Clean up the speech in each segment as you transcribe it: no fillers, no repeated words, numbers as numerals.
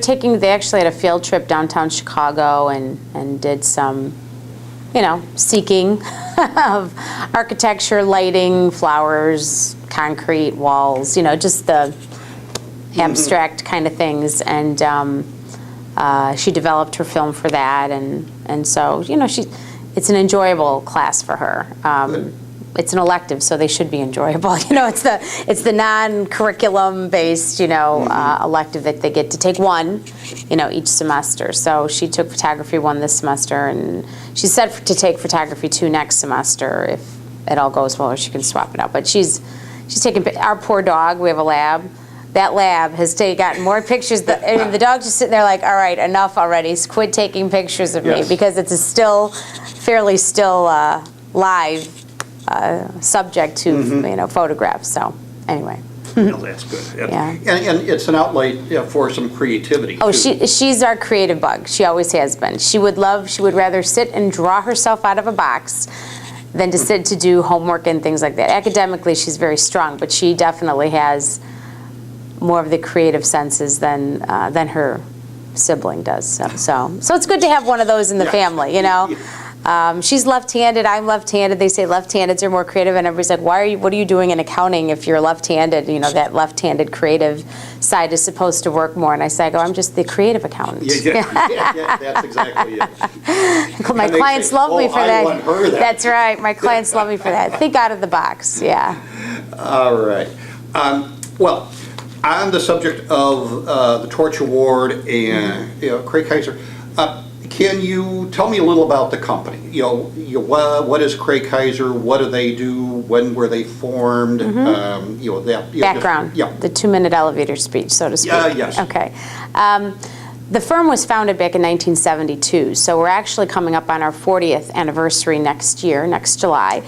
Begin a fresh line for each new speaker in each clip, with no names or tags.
they actually had a field trip downtown Chicago and did some, seeking of architecture, lighting, flowers, concrete, walls, just the abstract kind of things. And she developed her film for that. And so, it's an enjoyable class for her. It's an elective, so they should be enjoyable. It's the non-curriculum based, elective that they get to take one, each semester. So she took photography 1 this semester, and she's set to take photography 2 next semester if it all goes well, or she can swap it out. But she's taking our poor dog. We have a lab. That lab has gotten more pictures. The dog's just sitting there like, all right, enough already. Quit taking pictures of me, because it's a fairly still live subject to photographs. So anyway.
Well, that's good.
Yeah.
And it's an outlet for some creativity.
Oh,
too.
she's our creative bug. She always has been. She would rather sit and draw herself out of a box than to sit to do homework and things like that. Academically, she's very strong, but she definitely has more of the creative senses than her sibling does. So it's good to have one of those in the family, She's left-handed, I'm left-handed. They say left-handeds are more creative, and everybody's like, what are you doing in accounting if you're left-handed? That left-handed creative side is supposed to work more. And I say, I'm just the creative accountant.
Yeah, that's exactly it.
My clients love me for
I
that.
want her that.
That's right. My clients love me for that. Think out of the box. Yeah.
All right. Well, on the subject of the Torch Award and Cray Kaiser, can you tell me a little about the company? What is Cray Kaiser? What do they do? When were they formed?
Background. The 2-minute elevator speech, so to speak.
Yes.
Okay. The firm was founded back in 1972, so we're actually coming up on our 40th anniversary next July.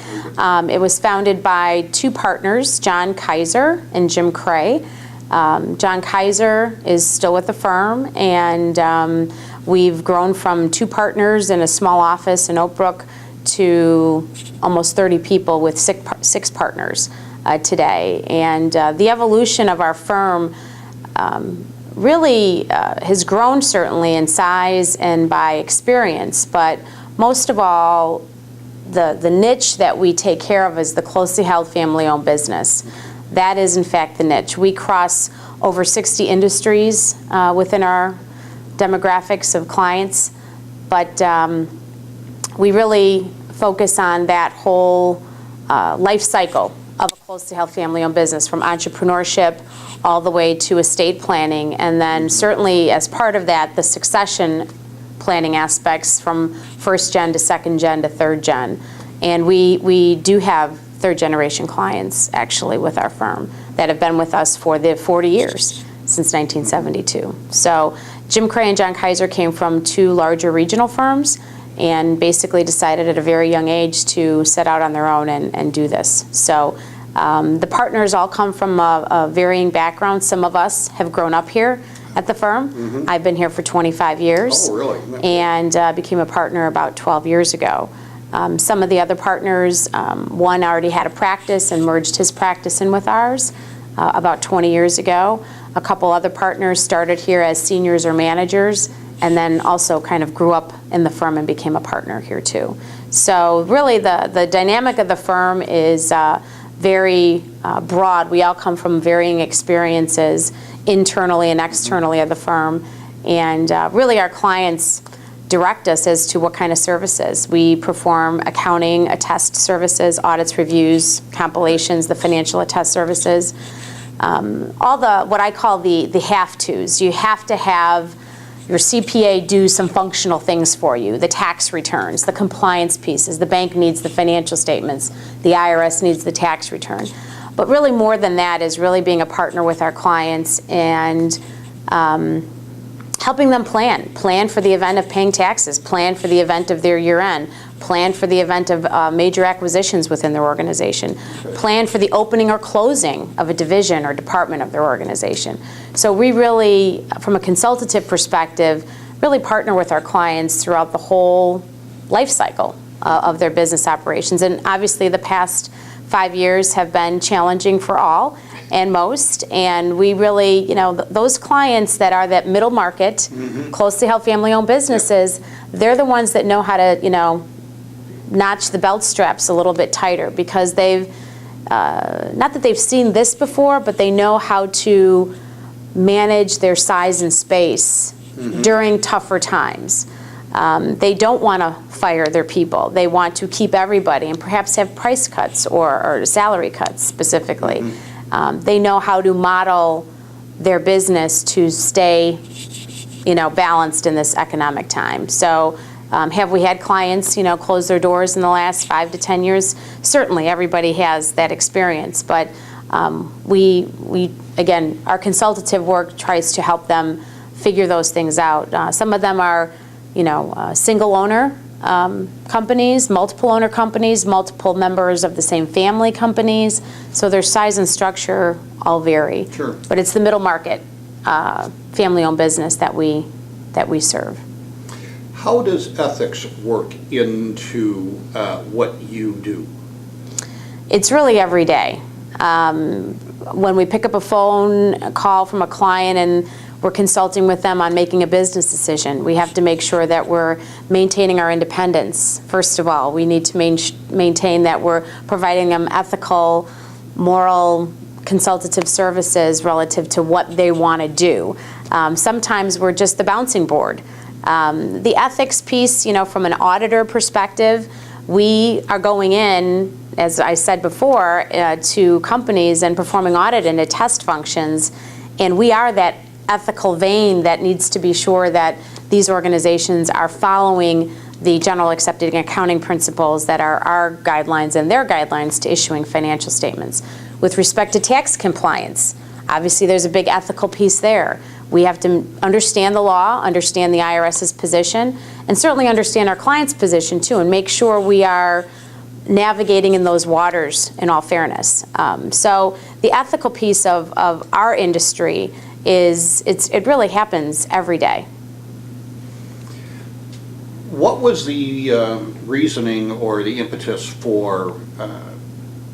It was founded by 2 partners, John Kaiser and Jim Cray. John Kaiser is still with the firm, and we've grown from 2 partners in a small office in Oak Brook to almost 30 people with 6 partners today. And the evolution of our firm really has grown, certainly in size and by experience, but most of all, the niche that we take care of is the closely held family-owned business. That is, in fact, the niche. We cross over 60 industries within our demographics of clients, but we really focus on that whole life cycle of a closely held family-owned business, from entrepreneurship all the way to estate planning, and then certainly as part of that, the succession planning aspects from first gen to second gen to third gen. And we do have third generation clients actually with our firm that have been with us for the 40 years since 1972. So Jim Cray and John Kaiser came from 2 larger regional firms and basically decided at a very young age to set out on their own and do this. So the partners all come from a varying background. Some of us have grown up here at the firm. I've been here for 25 years.
Oh, really?
And became a partner about 12 years ago. Some of the other partners, one already had a practice and merged his practice in with ours about 20 years ago. A couple other partners started here as seniors or managers, and then also kind of grew up in the firm and became a partner here too. So really the dynamic of the firm is very broad. We all come from varying experiences internally and externally of the firm, and really our clients direct us as to what kind of services. We perform accounting, attest services, audits, reviews, compilations, the financial attest services, all the, what I call the have-tos. You have to have your CPA do some functional things for you, the tax returns, the compliance pieces, the bank needs the financial statements, the IRS needs the tax return. But really more than that is really being a partner with our clients and helping them plan for the event of paying taxes, plan for the event of their year end, plan for the event of major acquisitions within their organization, plan for the opening or closing of a division or department of their organization. So we really, from a consultative perspective, really partner with our clients throughout the whole life cycle of their business operations. And obviously the past 5 years have been challenging for all. and most, and we really, those clients that are that middle market, closely held family-owned businesses, they're the ones that know how to, notch the belt straps a little bit tighter, because they've, not that they've seen this before, but they know how to manage their size and space during tougher times. They don't want to fire their people. They want to keep everybody and perhaps have price cuts or salary cuts specifically. They know how to model their business to stay, balanced in this economic time. So have we had clients, close their doors in the last 5 to 10 years? Certainly, everybody has that experience. But we again, our consultative work tries to help them figure those things out. Some of them are, single owner companies, multiple owner companies, multiple members of the same family companies. So their size and structure all vary.
Sure.
But it's the middle market family-owned business that we serve.
How does ethics work into what you do?
It's really every day. When we pick up a phone call from a client and we're consulting with them on making a business decision, we have to make sure that we're maintaining our independence. First of all, we need to maintain that we're providing them ethical, moral, consultative services relative to what they want to do. Sometimes we're just the bouncing board. The ethics piece, from an auditor perspective, we are going in, as I said before, to companies and performing audit into test functions, and we are that ethical vein that needs to be sure that these organizations are following the general accepted accounting principles that are our guidelines and their guidelines to issuing financial statements. With respect to tax compliance, obviously there's a big ethical piece there. We have to understand the law, understand the IRS's position, and certainly understand our client's position too, and make sure we are navigating in those waters in all fairness. So the ethical piece of our industry it really happens every day.
What was the reasoning or the impetus for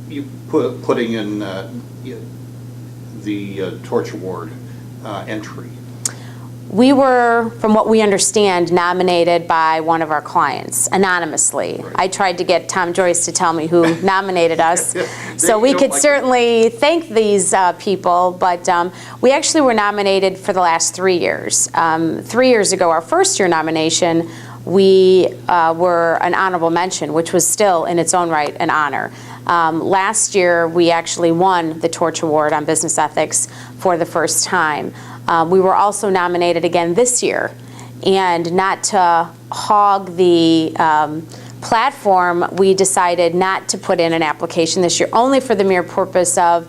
you putting in the torch award entry?
We were, from what we understand, nominated by one of our clients anonymously.
Right.
I tried to get Tom Joyce to tell me who nominated us, so we could certainly thank these people, but we actually were nominated for the last 3 years. 3 years ago, our first year nomination, we were an honorable mention, which was still in its own right an honor. Last year, we actually won the Torch Award on business ethics for the first time. We were also nominated again this year, and not to hog the platform, we decided not to put in an application this year, only for the mere purpose of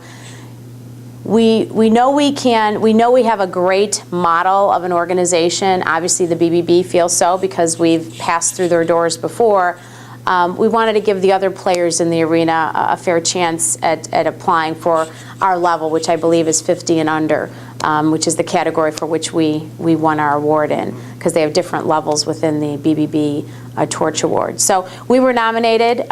we know we have a great model of an organization. Obviously the BBB feels so because we've passed through their doors before. We wanted to give the other players in the arena a fair chance at applying for our level, which I believe is 50 and under, which is the category for which we won our award in, because they have different levels within the BBB Torch Award. So we were nominated.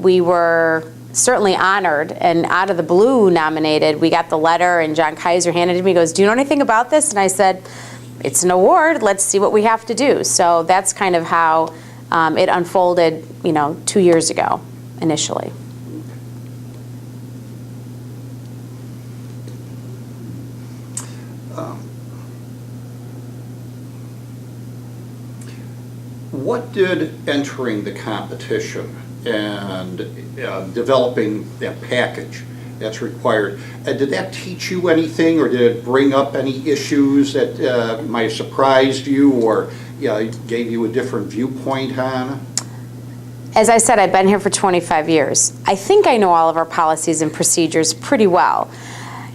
We were certainly honored, and out of the blue nominated. We got the letter, and Cray Kaiser handed it to me. He goes, "Do you know anything about this?" And I said, "It's an award. Let's see what we have to do." So that's kind of how it unfolded, 2 years ago, initially.
What did entering the competition and developing that package that's required, did that teach you anything, or did it bring up any issues that might have surprised you or gave you a different viewpoint on?
As I said, I've been here for 25 years. I think I know all of our policies and procedures pretty well.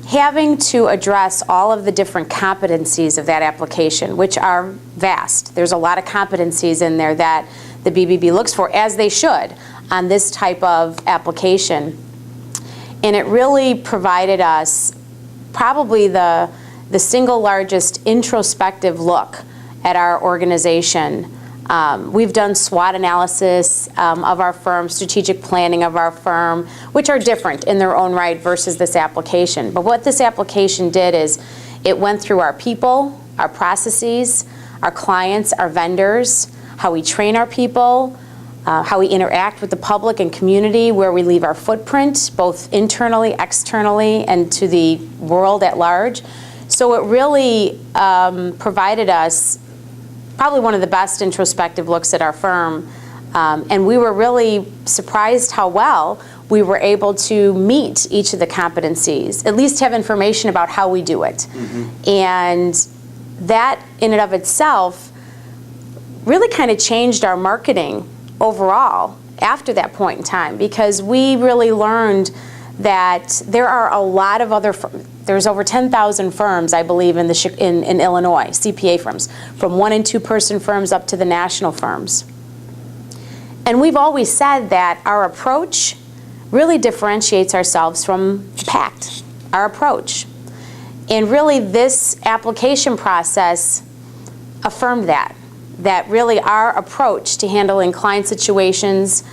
Having to address all of the different competencies of that application, which are vast. There's a lot of competencies in there that the BBB looks for, as they should, on this type of application. And it really provided us probably the single largest introspective look at our organization We've done SWOT analysis of our firm, strategic planning of our firm, which are different in their own right versus this application. But what this application did is it went through our people, our processes, our clients, our vendors, how we train our people, how we interact with the public and community, where we leave our footprint, both internally, externally, and to the world at large. So it really provided us probably one of the best introspective looks at our firm. And we were really surprised how well we were able to meet each of the competencies, at least have information about how we do it. Mm-hmm. And that in and of itself really kind of changed our marketing overall after that point in time, because we really learned that there are a lot of other there's over 10,000 firms, I believe, in Illinois, CPA firms, from 1 and 2 person firms up to the national firms. And we've always said that our approach really differentiates ourselves from the pack, our approach. And really this application process affirmed that really our approach to handling client situations,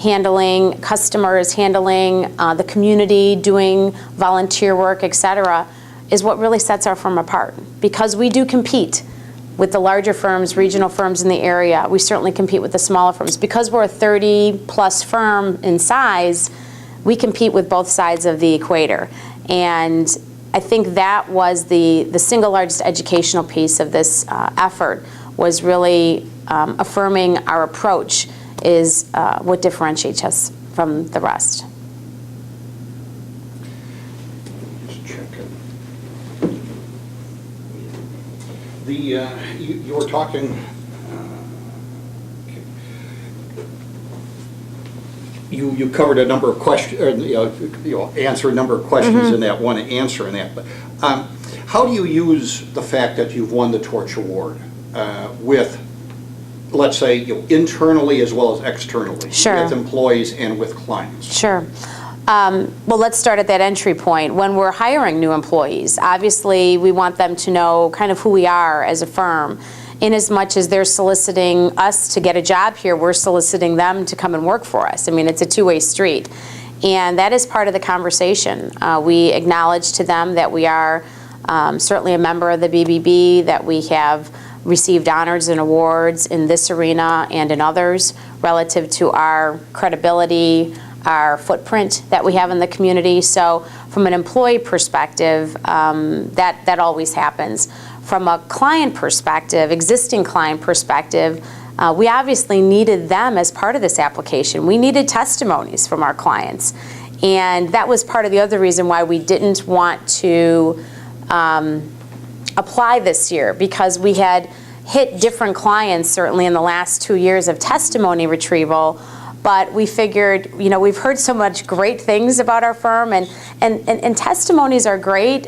handling customers, handling the community, doing volunteer work, etc., is what really sets our firm apart. Because we do compete with the larger firms, regional firms in the area. We certainly compete with the smaller firms. Because we're a 30-plus firm in size, we compete with both sides of the equator. And I think that was the single largest educational piece of this effort, was really affirming our approach is what differentiates us from the rest.
Just checking. You were talking. Okay. You covered a number of questions, answered a number of questions mm-hmm. in that one answer in that. But how do you use the fact that you've won the Torch Award with, let's say, internally as well as externally,
sure.
with employees and with clients?
Sure. Well, let's start at that entry point. When we're hiring new employees, obviously we want them to know kind of who we are as a firm. In as much as they're soliciting us to get a job here, we're soliciting them to come and work for us. I mean, it's a two-way street. And that is part of the conversation. We acknowledge to them that we are certainly a member of the BBB, that we have received honors and awards in this arena and in others relative to our credibility, our footprint that we have in the community. So from an employee perspective, that always happens. From a client perspective, existing client perspective, we obviously needed them as part of this application. We needed testimonies from our clients. And that was part of the other reason why we didn't want to apply this year, because we had hit different clients certainly in the last 2 years of testimony retrieval, but we figured, we've heard so much great things about our firm, and testimonies are great.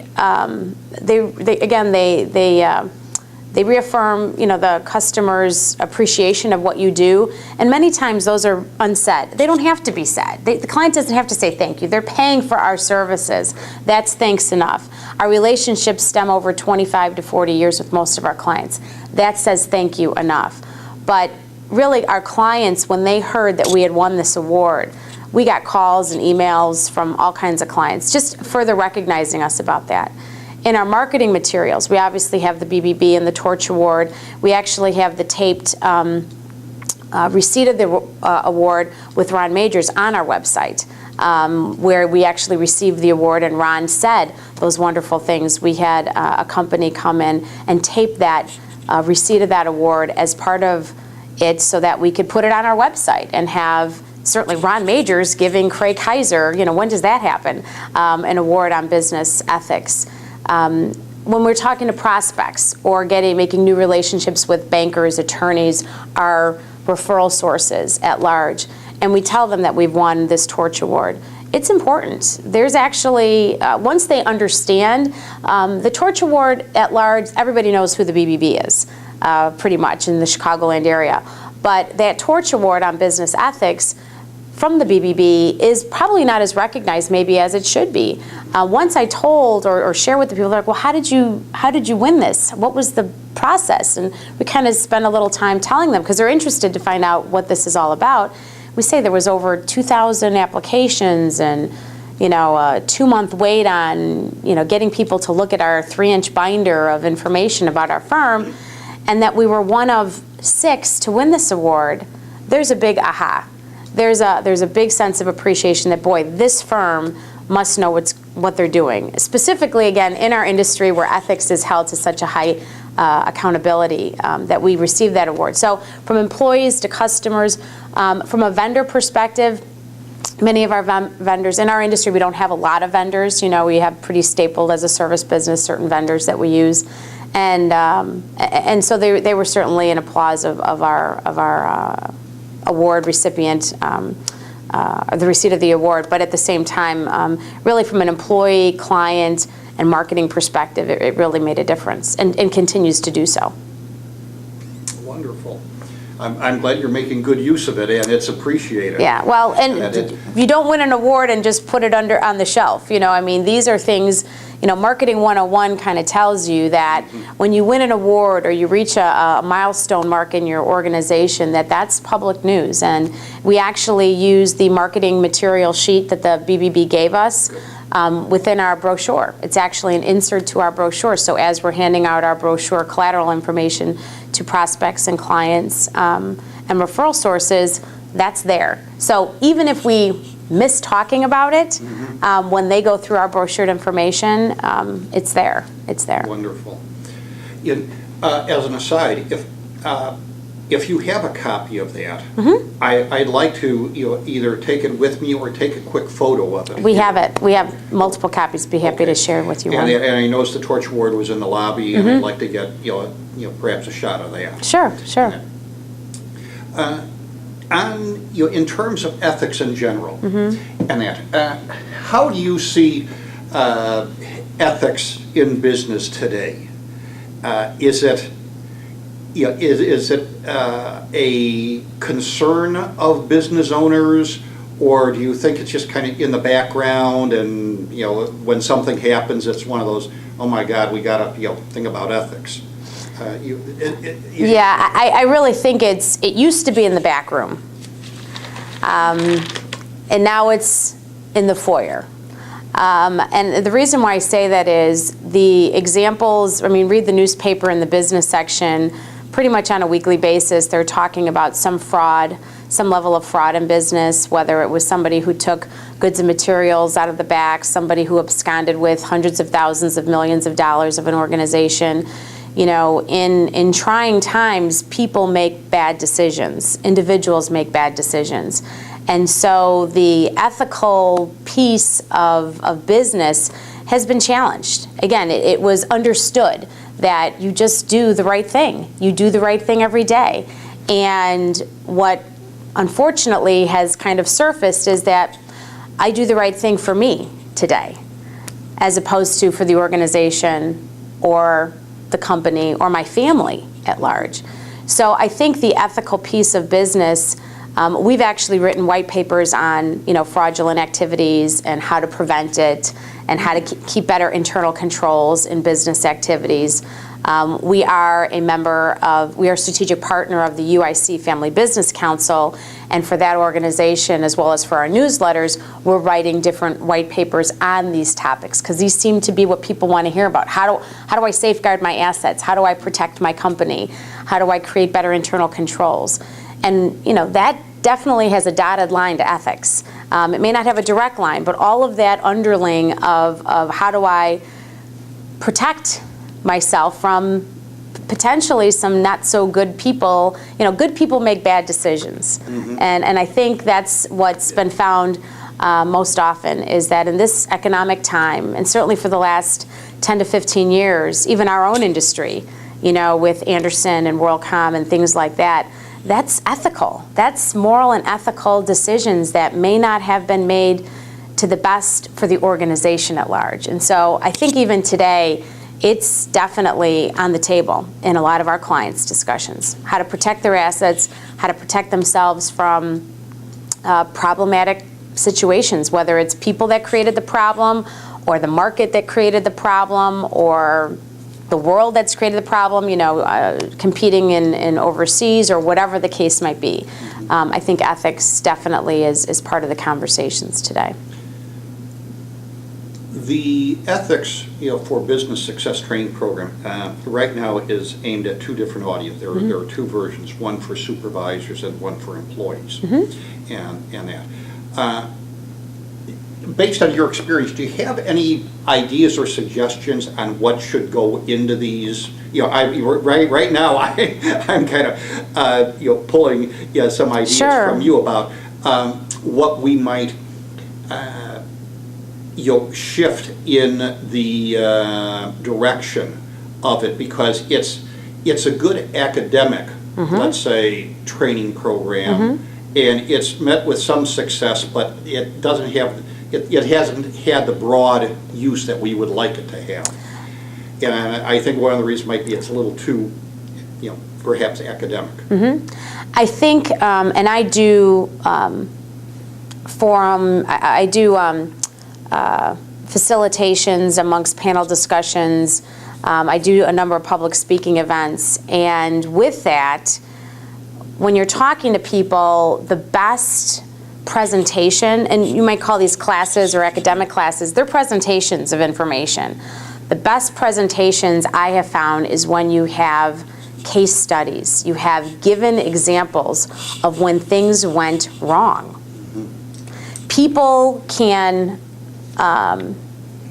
They reaffirm, the customer's appreciation of what you do, and many times those are unsaid. They don't have to be said. The client doesn't have to say thank you. They're paying for our services. That's thanks enough. Our relationships stem over 25 to 40 years with most of our clients. That says thank you enough. But really, our clients, when they heard that we had won this award, we got calls and emails from all kinds of clients, just further recognizing us about that. In our marketing materials, we obviously have the BBB and the Torch Award. We actually have the taped receipt of the award with Ron Majors on our website, where we actually received the award and Ron said those wonderful things. We had a company come in and tape that receipt of that award as part of it so that we could put it on our website and have certainly Ron Majors giving Cray Kaiser, when does that happen, an award on business ethics. When we're talking to prospects or making new relationships with bankers, attorneys, our referral sources at large, and we tell them that we've won this Torch Award, it's important. There's actually, once they understand, the Torch Award at large, everybody knows who the BBB is, pretty much in the Chicagoland area. But that Torch Award on business ethics, from the BBB is probably not as recognized maybe as it should be. Once I told or share with the people, they're like, well, how did you win this? What was the process? And we kind of spend a little time telling them because they're interested to find out what this is all about. We say there was over 2,000 applications and a 2-month wait on getting people to look at our 3-inch binder of information about our firm, and that we were one of 6 to win this award. There's a big aha. There's a big sense of appreciation that, boy, this firm must know what they're doing. Specifically, again, in our industry where ethics is held to such a high accountability, that we receive that award. So from employees to customers, from a vendor perspective, many of our vendors, in our industry, we don't have a lot of vendors. We have pretty stapled as a service business, certain vendors that we use. And so they were certainly an applause of our award recipient, the receipt of the award, but at the same time, really from an employee, client, and marketing perspective, it really made a difference and continues to do so.
Wonderful. I'm glad you're making good use of it, and it's appreciated.
Yeah, well, and you don't win an award and just put it on the shelf. These are things, Marketing 101 kind of tells you that when you win an award or you reach a milestone mark in your organization, that's public news. And we actually use the marketing material sheet that the BBB gave us within our brochure. It's actually an insert to our brochure. So as we're handing out our brochure collateral information to prospects and clients and referral sources, that's there. So even if we miss talking about it, when they go through our brochured information, it's there. It's there.
Wonderful. As an aside, if you have a copy of that, I'd like to either take it with me or take a quick photo of it.
We have it. We have multiple copies. Be happy to share with you.
And I noticed the torch award was in the lobby, and I'd like to get perhaps a shot of that.
Sure, sure.
In terms of ethics in general, and that, how do you see ethics in business today? Is it a concern of business owners, or do you think it's just kind of in the background, and when something happens, it's one of those, oh my God, we got to think about ethics?
Yeah, I really think it used to be in the back room, and now it's in the foyer. And the reason why I say that is the examples, read the newspaper in the business section, pretty much on a weekly basis, they're talking about some fraud, some level of fraud in business, whether it was somebody who took goods and materials out of the back, somebody who absconded with hundreds of thousands of millions of dollars of an organization. In trying times, people make bad decisions. Individuals make bad decisions. And so the ethical piece of business has been challenged. Again, it was understood that you just do the right thing. You do the right thing every day. And what unfortunately has kind of surfaced is that I do the right thing for me today, as opposed to for the organization or the company or my family at large. So I think the ethical piece of business, we've actually written white papers on fraudulent activities and how to prevent it and how to keep better internal controls in business activities. We are a strategic partner of the UIC Family Business Council, and for that organization, as well as for our newsletters, we're writing different white papers on these topics, because these seem to be what people want to hear about. How do I safeguard my assets? How do I protect my company? How do I create better internal controls? And that definitely has a dotted line to ethics. It may not have a direct line, but all of that underling of how do I protect myself from potentially some not so good people. Good people make bad decisions. And I think that's what's been found most often, is that in this economic time, and certainly for the last 10 to 15 years, even our own industry, with Anderson and WorldCom and things like that, that's ethical. That's moral and ethical decisions that may not have been made to the best for the organization at large. And so I think even today, it's definitely on the table in a lot of our clients' discussions. How to protect their assets, how to protect themselves from problematic situations, whether it's people that created the problem, or the market that created the problem, or the world that's created the problem, competing in overseas, or whatever the case might be. I think ethics definitely is part of the conversations today.
The ethics, for business success training program right now is aimed at two different audiences. There are two versions, one for supervisors and one for employees, and that. Based on your experience, do you have any ideas or suggestions on what should go into these? Right now I'm kind of pulling some ideas from you about what we might shift in the direction of it, because it's a good academic, let's say, training program, and it's met with some success, but it doesn't have. It hasn't had the broad use that we would like it to have. And I think one of the reasons might be it's a little too, perhaps academic.
I think, and I do forum, I do facilitations amongst panel discussions. I do a number of public speaking events. And with that, when you're talking to people, the best presentation, and you might call these classes or academic classes, they're presentations of information. The best presentations I have found is when you have case studies, you have given examples of when things went wrong. People can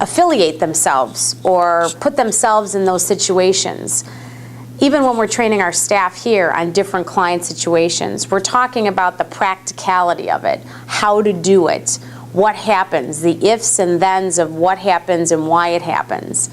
affiliate themselves or put themselves in those situations. Even when we're training our staff here on different client situations, we're talking about the practicality of it, how to do it, what happens, the ifs and thens of what happens and why it happens.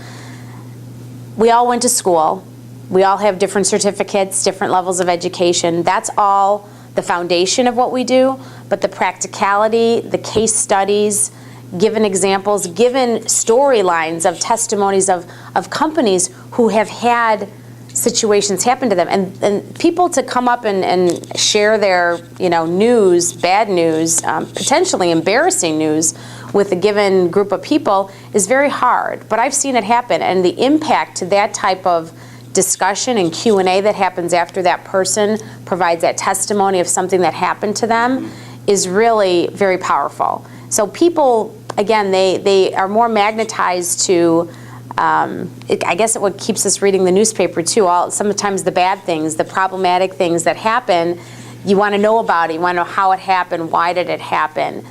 We all went to school. We all have different certificates, different levels of education. That's all the foundation of what we do, but the practicality, the case studies, given examples, given storylines of testimonies of companies who have had situations happen to them, and people to come up and share their news, bad news, potentially embarrassing news with a given group of people is very hard. But I've seen it happen, and the impact to that type of discussion and Q&A that happens after that person provides that testimony of something that happened to them is really very powerful. So people, again, they are more magnetized to I guess it what keeps us reading the newspaper too. Sometimes the bad things, the problematic things that happen, you want to know about it. You want to know how it happened, why did it happen.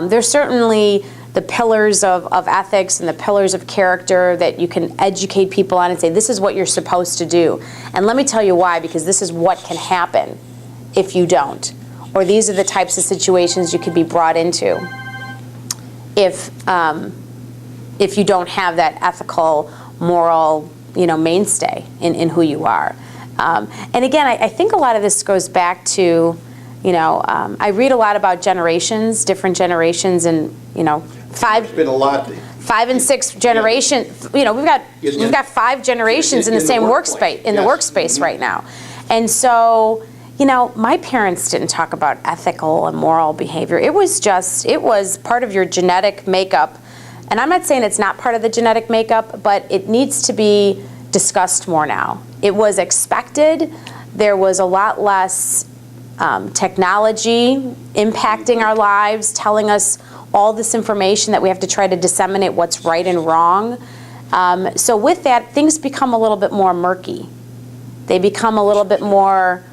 There's certainly the pillars of ethics and the pillars of character that you can educate people on and say, this is what you're supposed to do. And let me tell you why, because this is what can happen if you don't. Or these are the types of situations you could be brought into if you don't have that ethical, moral, mainstay in who you are. And again, I think a lot of this goes back to, I read a lot about generations, different generations, and
There's been a lot.
5 and 6 generation. We've got 5 generations in the same workspace the workspace right now, and so. My parents didn't talk about ethical and moral behavior. It was part of your genetic makeup. And I'm not saying it's not part of the genetic makeup, but it needs to be discussed more now. It was expected. There was a lot less technology impacting our lives, telling us all this information that we have to try to disseminate what's right and wrong. So with that, things become a little bit more murky. They become a little bit more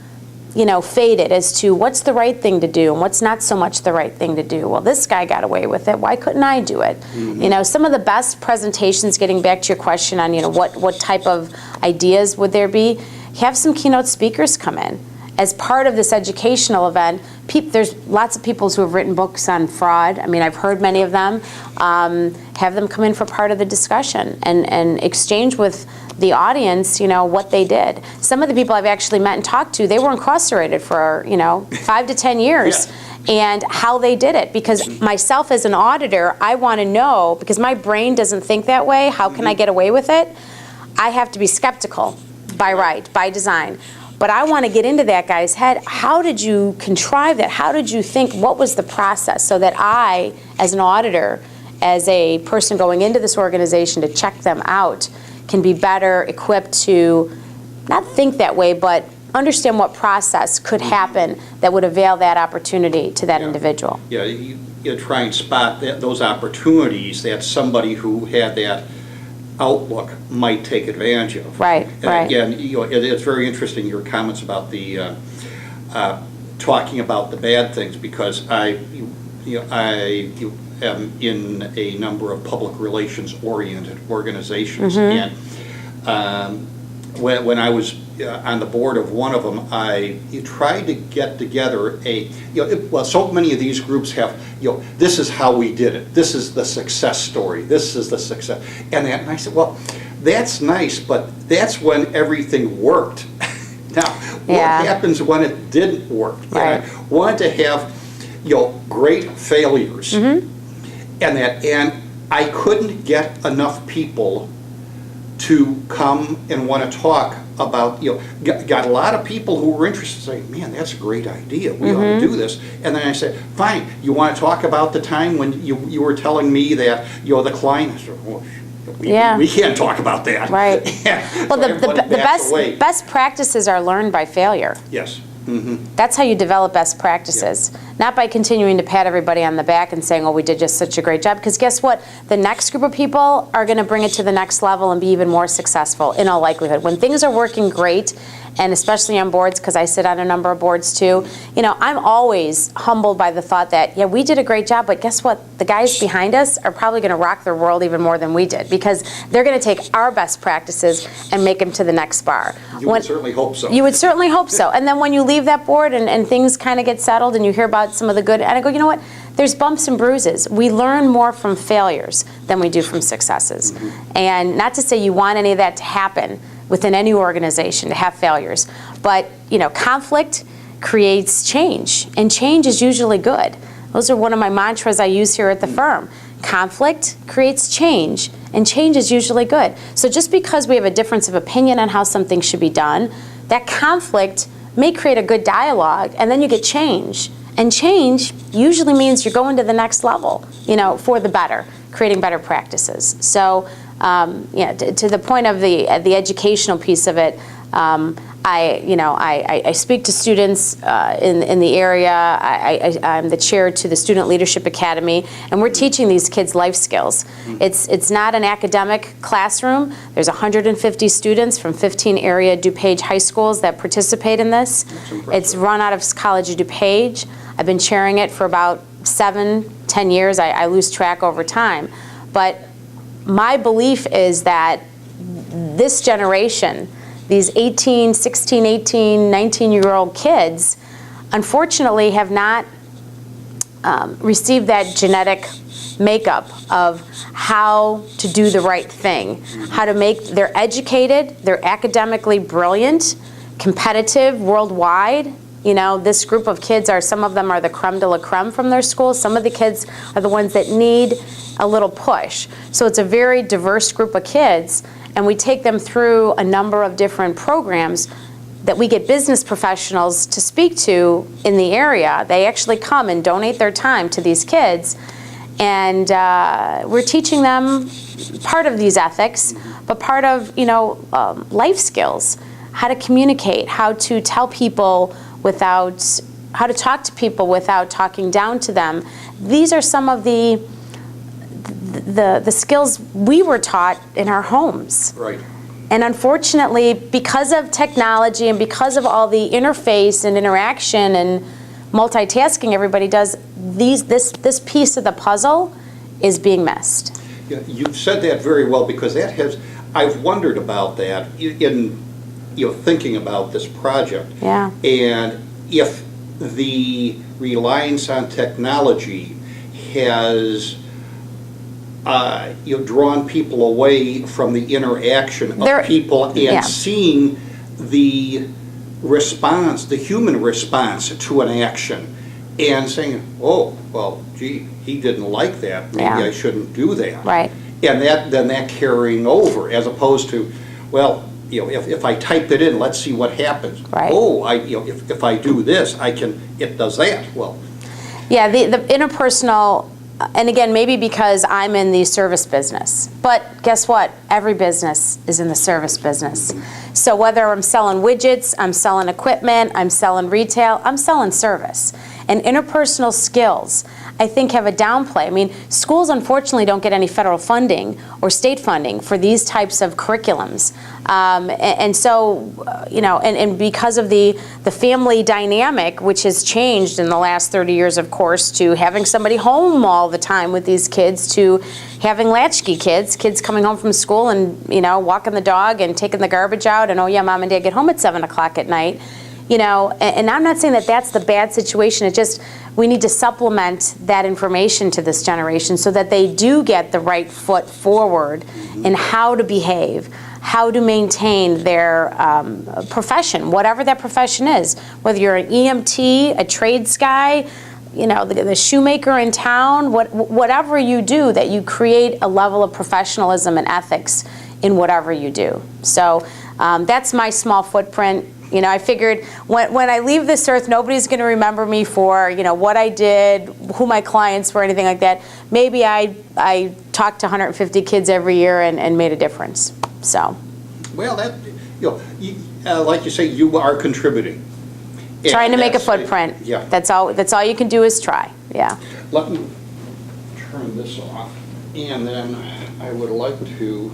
faded as to what's the right thing to do and what's not so much the right thing to do. Well, this guy got away with it. Why couldn't I do it? Some of the best presentations, getting back to your question on, what type of ideas would there be, have some keynote speakers come in. As part of this educational event, there's lots of people who have written books on fraud. I've heard many of them. Have them come in for part of the discussion and exchange with the audience, what they did. Some of the people I've actually met and talked to, they were incarcerated for, 5 to 10 years. Yeah. And how they did it. Because myself as an auditor, I want to know, because my brain doesn't think that way, how can I get away with it? I have to be skeptical by design. But I want to get into that guy's head. How did you contrive that? How did you think? What was the process so that I, as an auditor, as a person going into this organization to check them out, can be better equipped to not think that way, but understand what process could happen that would avail that opportunity to that individual.
Yeah, you try and spot those opportunities that somebody who had that outlook might take advantage of.
Right,
and
right.
Again, it's very interesting, your comments about the talking about the bad things, because I am in a number of public relations oriented organizations, and when I was on the board of one of them, you tried to get together so many of these groups have, this is how we did it. This is the success story. This is the success. And I said, well, that's nice, but that's when everything worked. Now, what happens when it didn't work?
Right.
I wanted to have, great failures, and I couldn't get enough people to come and want to talk about, got a lot of people who were interested saying, man, that's a great idea, we ought to do this. And then I said, fine, you want to talk about the time when you were telling me that, the client, I said, well, we can't talk about that.
Right. Well,
So
the best practices are learned by failure.
Yes.
That's how you develop best practices. Not by continuing to pat everybody on the back and saying, oh, we did just such a great job. Because guess what? The next group of people are going to bring it to the next level and be even more successful in all likelihood. When things are working great, and especially on boards, because I sit on a number of boards too, I'm always humbled by the thought that, we did a great job, but guess what? The guys behind us are probably going to rock their world even more than we did, because they're going to take our best practices and make them to the next bar.
You would certainly hope so.
You would certainly hope so. And then when you leave that board and things kind of get settled and you hear about some of the good, and I go, you know what? There's bumps and bruises. We learn more from failures than we do from successes. And not to say you want any of that to happen within any organization, to have failures, but conflict creates change, and change is usually good. Those are one of my mantras I use here at the firm. Conflict creates change, and change is usually good. So just because we have a difference of opinion on how something should be done, that conflict may create a good dialogue, and then you get change. And change usually means you're going to the next level, for the better, creating better practices. So, to the point of the educational piece of it, I speak to students in the area. I'm the chair to the Student Leadership Academy, and we're teaching these kids life skills. It's not an academic classroom. There's 150 students from 15 area DuPage high schools that participate in this. It's run out of College of DuPage. I've been chairing it for about 7-10 years. I lose track over time. But my belief is that this generation, these 18, 16, 18, 19-year-old kids, unfortunately have not received that genetic makeup of how to do the right thing, they're educated, they're academically brilliant, competitive worldwide. This group of kids some of them are the creme de la creme from their school. Some of the kids are the ones that need a little push. So it's a very diverse group of kids, and we take them through a number of different programs that we get business professionals to speak to in the area. They actually come and donate their time to these kids, and we're teaching them part of these ethics, but part of life skills, how to communicate, how to tell people how to talk to people without talking down to them. These are some of the skills we were taught in our homes.
Right.
And unfortunately, because of technology and because of all the interface and interaction and multitasking everybody does, this piece of the puzzle is being missed.
Yeah, you've said that very well, because I've wondered about that in thinking about this project.
Yeah.
And if the reliance on technology has drawn people away from the interaction of people and seeing the response, the human response to an action, and saying, oh, well, gee, he didn't like that, maybe I shouldn't do that.
Right.
And that carrying over, as opposed to, well, if I type it in, let's see what happens.
Right.
Oh, if I do this, it does that. Well,
yeah, the interpersonal, and again, maybe because I'm in the service business, but guess what? Every business is in the service business. So whether I'm selling widgets, I'm selling equipment, I'm selling retail, I'm selling service. And interpersonal skills, I think, have a downplay. I mean, schools unfortunately don't get any federal funding or state funding for these types of curriculums. And so, and because of the family dynamic, which has changed in the last 30 years, of course, to having somebody home all the time with these kids, to having latchkey kids coming home from school and, walking the dog and taking the garbage out, and, oh yeah, mom and dad get home at 7 o'clock at night. And I'm not saying that that's the bad situation. It's just we need to supplement that information to this generation so that they do get the right foot forward in how to behave, how to maintain their profession, whatever that profession is. Whether you're an EMT, a trades guy, the shoemaker in town, whatever you do, that you create a level of professionalism and ethics in whatever you do. So that's my small footprint. I figured when I leave this earth, nobody's going to remember me for, what I did, who my clients were, anything like that. Maybe I talked to 150 kids every year and made a difference. So.
Well, that, like you say, you are contributing.
Trying to make a footprint.
Yeah.
That's all you can do is try. Yeah.
Let me turn this off, and then I would like to